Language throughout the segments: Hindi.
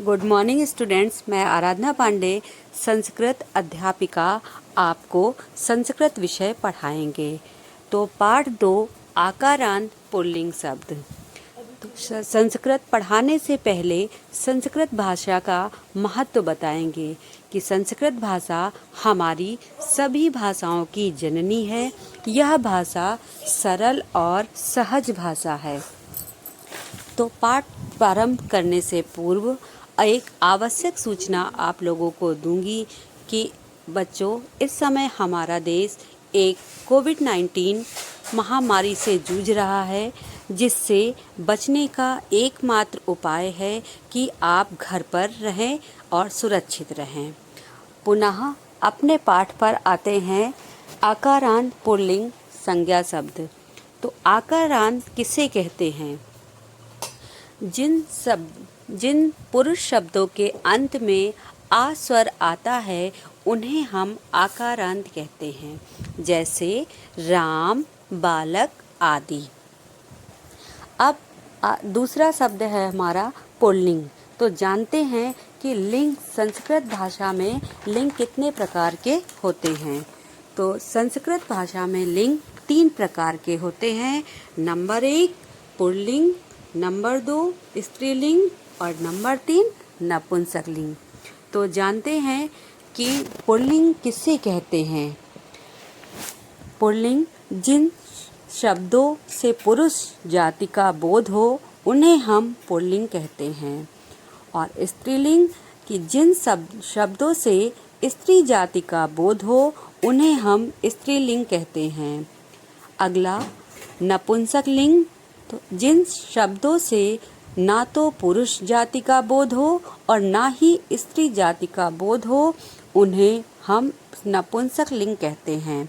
गुड मॉर्निंग स्टूडेंट्स, मैं आराधना पांडे संस्कृत अध्यापिका आपको संस्कृत विषय पढ़ाएंगे। तो पाठ 2 आकारांत पुल्लिंग शब्द। तो संस्कृत पढ़ाने से पहले संस्कृत भाषा का महत्व बताएंगे कि संस्कृत भाषा हमारी सभी भाषाओं की जननी है। यह भाषा सरल और सहज भाषा है। तो पाठ प्रारंभ करने से पूर्व एक आवश्यक सूचना आप लोगों को दूंगी कि बच्चों, इस समय हमारा देश एक कोविड-19 महामारी से जूझ रहा है, जिससे बचने का एकमात्र उपाय है कि आप घर पर रहें और सुरक्षित रहें। पुनः अपने पाठ पर आते हैं। आकारांत पुल्लिंग संज्ञा शब्द। तो आकारांत किसे कहते हैं? जिन पुरुष शब्दों के अंत में आ स्वर आता है उन्हें हम आकारांत कहते हैं, जैसे राम, बालक आदि। अब दूसरा शब्द है हमारा पुल्लिंग। तो जानते हैं कि लिंग, संस्कृत भाषा में लिंग कितने प्रकार के होते हैं। तो संस्कृत भाषा में लिंग 3 प्रकार के होते हैं। नंबर 1 पुल्लिंग, नंबर 2 स्त्रीलिंग और नंबर 3 नपुंसकलिंग। तो जानते हैं कि पुल्लिंग किसे कहते हैं। पुल्लिंग जिन शब्दों से पुरुष जाति का बोध हो उन्हें हम पुल्लिंग कहते हैं, और स्त्रीलिंग कि जिन शब्दों से स्त्री जाति का बोध हो उन्हें हम स्त्रीलिंग कहते हैं। अगला नपुंसकलिंग, तो जिन शब्दों से ना तो पुरुष जाति का बोध हो और ना ही स्त्री जाति का बोध हो उन्हें हम नपुंसकलिंग कहते हैं।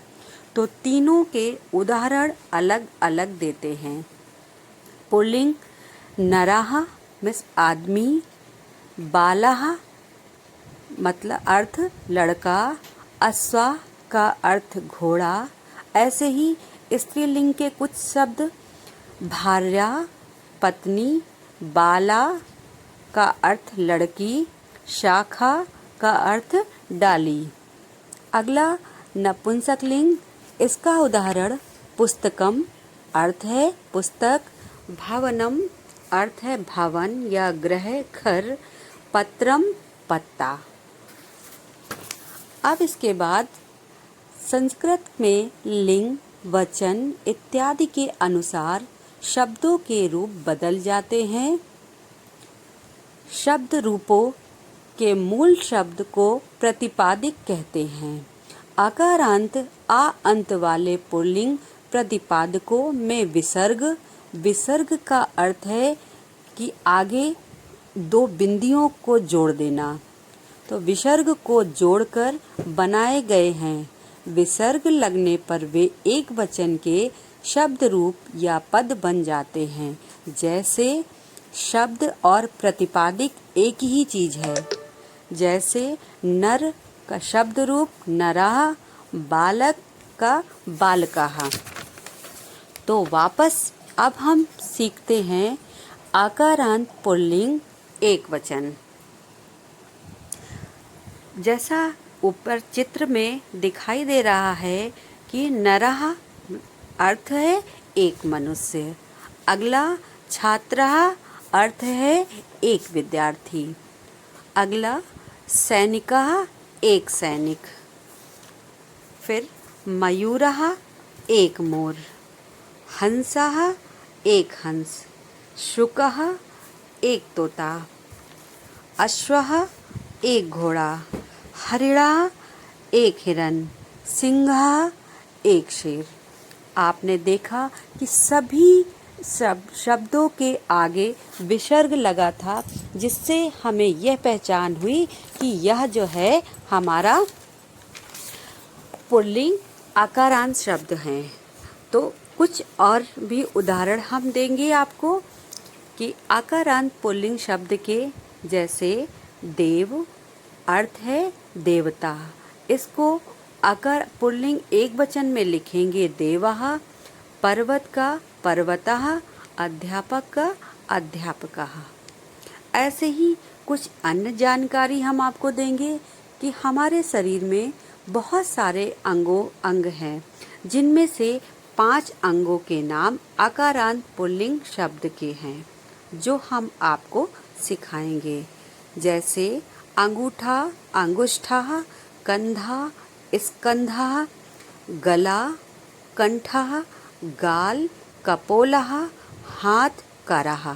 तो तीनों के उदाहरण अलग अलग देते हैं। पुल्लिंग नरः मीन्स आदमी, बालः मतलब अर्थ लड़का, अश्वा का अर्थ घोड़ा। ऐसे ही स्त्रीलिंग के कुछ शब्द भार्या, पत्नी, बाला का अर्थ लड़की, शाखा का अर्थ डाली। अगला नपुंसकलिंग, इसका उदाहरण पुस्तकम अर्थ है पुस्तक, भवनम अर्थ है भवन या गृह घर, पत्रम पत्ता। अब इसके बाद संस्कृत में लिंग, वचन इत्यादि के अनुसार शब्दों के रूप बदल जाते हैं। शब्द रूपों के मूल शब्द को प्रतिपादिक कहते हैं। आकारांत आ अंत वाले पुल्लिंग प्रतिपादकों में विसर्ग का अर्थ है कि आगे 2 बिंदियों को जोड़ देना। तो विसर्ग को जोड़कर बनाए गए हैं। विसर्ग लगने पर वे एक वचन के शब्द रूप या पद बन जाते हैं। जैसे शब्द और प्रतिपादिक एक ही चीज है। जैसे नर का शब्द रूप नरः, बालक का बालकः। तो वापस अब हम सीखते हैं आकारांत पुल्लिंग एक वचन। जैसा ऊपर चित्र में दिखाई दे रहा है कि नरः अर्थ है एक मनुष्य। अगला छात्रः अर्थ है एक विद्यार्थी। अगला सैनिकः एक सैनिक। फिर मयूरः एक मोर, हंसः एक हंस, शुकः एक तोता, अश्वः एक घोड़ा, हरिणः एक हिरन, सिंहः एक शेर। आपने देखा कि सभी शब्दों के आगे विसर्ग लगा था, जिससे हमें यह पहचान हुई कि यह जो है हमारा पुल्लिंग आकारांत शब्द हैं। तो कुछ और भी उदाहरण हम देंगे आपको कि आकारांत पुल्लिंग शब्द के, जैसे देव अर्थ है देवता। इसको अगर पुल्लिंग एक वचन में लिखेंगे देवः, पर्वत का पर्वतः, अध्यापक का अध्यापकः। ऐसे ही कुछ अन्य जानकारी हम आपको देंगे कि हमारे शरीर में बहुत सारे अंग हैं, जिनमें से 5 अंगों के नाम आकारांत पुल्लिंग शब्द के हैं, जो हम आपको सिखाएंगे। जैसे अंगूठा, अंगुष्ठा, कंधा, स्कंधा, गला, कंठा, गाल, कपोलः, हाथ, करः।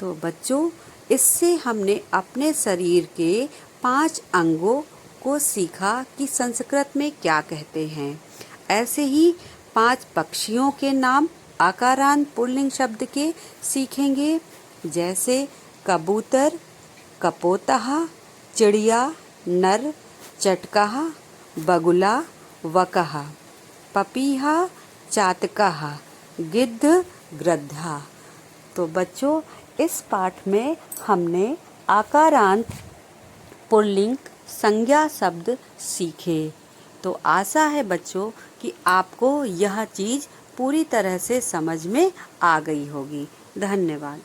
तो बच्चों, इससे हमने अपने शरीर के 5 अंगों को सीखा कि संस्कृत में क्या कहते हैं। ऐसे ही 5 पक्षियों के नाम आकारांत पुल्लिंग शब्द के सीखेंगे। जैसे कबूतर, कपोतः, चिड़िया, नर, चटकः, बगुला, वकः, पपीहा, चातकः, गिद्ध, गृध्रा। तो बच्चों, इस पाठ में हमने आकारांत पुल्लिंग संज्ञा शब्द सीखे। तो आशा है बच्चों कि आपको यह चीज़ पूरी तरह से समझ में आ गई होगी। धन्यवाद।